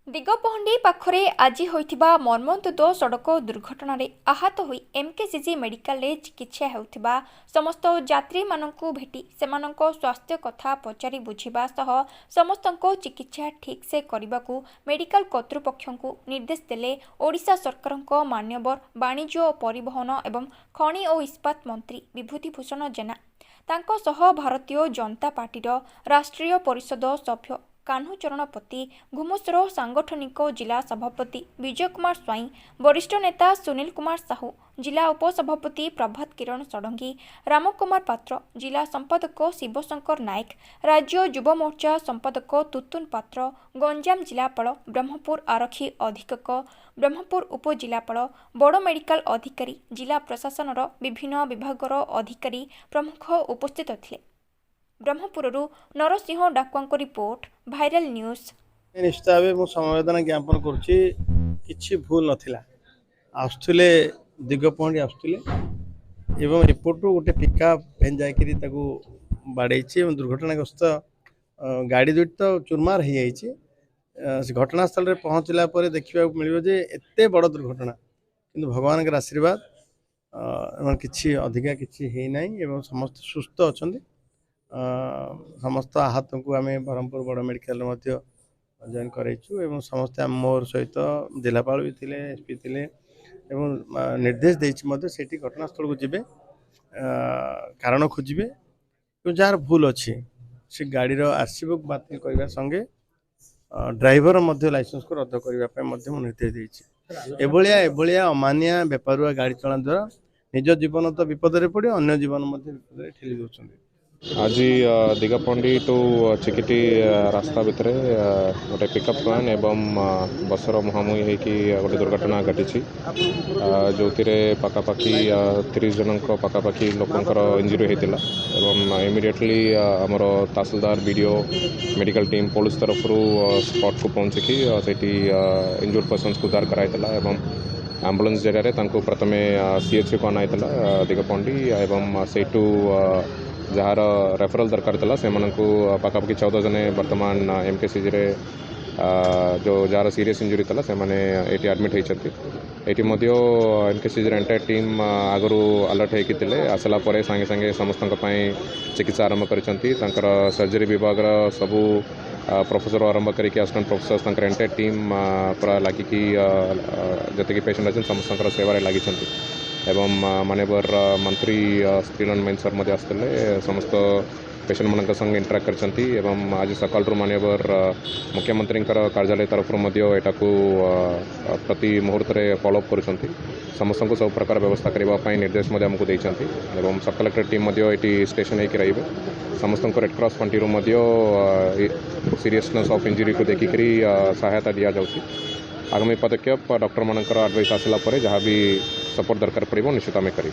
दिगपहंडी पाखरे आज होइथिबा मर्मन्तुद सड़क दुर्घटना आहत होई एमकेसीजी मेडिकल चिकित्सा हेउथिबा समस्त यात्री माननकु भेटी सेमानंको स्वास्थ्य कथा पचारि बुझिबा सह समस्तंको चिकित्सा ठीक से करिबाकू मेडिकल कर्तृपक्षंकु निर्देश देले ओडिशा सरकारंको मान्यवर वाणिज्य और परिवहन एवं खनि और इस्पात मंत्री विभूतिभूषण जेना तांको सह भारतीय जनता पार्टीर राष्ट्रीय परिषद सभ्य कान्हूचरण पति घुमुसर सांगठनिक जिला सभापति विजय कुमार स्वाई वरिष्ठ नेता सुनील कुमार साहू जिला उपसभापति प्रभात किरण षडंगी रामकुमार पात्र जिला संपादक शिवशंकर नायक राज्य युव मोर्चा संपादक तुतुन पात्र गंजाम जिलापाल ब्रह्मपुर आरक्षी अधीक्षक ब्रह्मपुर उपजिलापाल बड़ मेडिकल अधिकारी जिला प्रशासन विभिन्न विभागर अधिकारी प्रमुख उपस्थित थिले। ब्रह्मपुरରୁ नरसिंह डाकुआंक रिपोर्ट भाइराल न्यूज। निश्चित भाव मुझे समवेदना ज्ञापन करुच्ची किसी भूल नाला आसुले दिगपहंडी आसुले एवं एपटू गोटे पिकअप भैन जाकि बाड़े दुर्घटनाग्रस्त गाड़ी दुईट तो चुरमार हो जाए घटनास्थल पहुँचला देखा मिले जे एत बड़ दुर्घटना किंतु भगवान के आशीर्वाद किसी अधिका किसी है समस्त सुस्थ अच्छा समस्त आहत को आम ब्रह्मपुर बड़ मेडिकल जॉइन करूँ समस्ते मोर सहित जिलापाल भी थे एसपी थे निर्देश देती घटनास्थल को जीवे कारण खोजे जार भूल अच्छी से गाड़ी आरसी बुक बातिल करने संगे ड्राइवर लाइसेंस को रद्द करने निर्देश देती एभलिया अमानिया बेपारुआ गाड़ी चला द्वारा निज जीवन तो विपद में पड़े अन्य जीवन विपद ठेली दौरान। आज दिगपहंडी टू चिकिटी रास्ता भितर गोटे पिकअप वैन एवं बसर मुहांमुही होगी गोटे दुर्घटना घटी जो पखापाखि 30 जन पखापाखि लोकंर इंजुरी होता एवं इमिडिएटली आमर तहसीलदार बीडीओ मेडिकल टीम पुलिस तरफ स्पॉट को पहुँचिकी इंजुर्ड पर्सन्स को उद्धार कराइला एवं एम्बुलेंस जरिए प्रथमे सीएचसी को अनाई दिगपहंडी एवं सेठू जार रेफरल दरकार था से पखापाखि 14 जने वर्तमान एमकेसीजी रे जो जार सीरीयस इंजुरी था से ये एडमिट होती एमकेसीजी एंटायर टीम आगु अलर्ट होते आसला सांगे सांगे समस्त चिकित्सा आरंभ कर सर्जरी विभाग सबू प्रोफेसर आरंभ करके असिस्टेंट प्रोफेसर एंटायर टीम पूरा लगिकी जी पेशेंट अच्छे समस्त सेवार लगी एवं मानवर मंत्री स्त्रीलन मैन सर आसते समस्त पेशेंट मान संग इंटराक्ट कर आज सकाल मानवर मुख्यमंत्री कार्यालय तरफ यहाँ प्रति मुहूर्त फॉलोअप कर समस्त को सब प्रकार व्यवस्था करने निर्देश आमको देते सब कलेक्टर टीम ये स्टेशन होकर रे समस्त रेड क्रॉस फंटी सीरीयसनेस ऑफ इंजुरी को देखिक सहायता दि जाऊँगी आगामी पदक्षेप डॉक्टर मान एडवाइस आसला जहाँ भी सपोर्ट दरकार पड़ो निश्चित आम करें।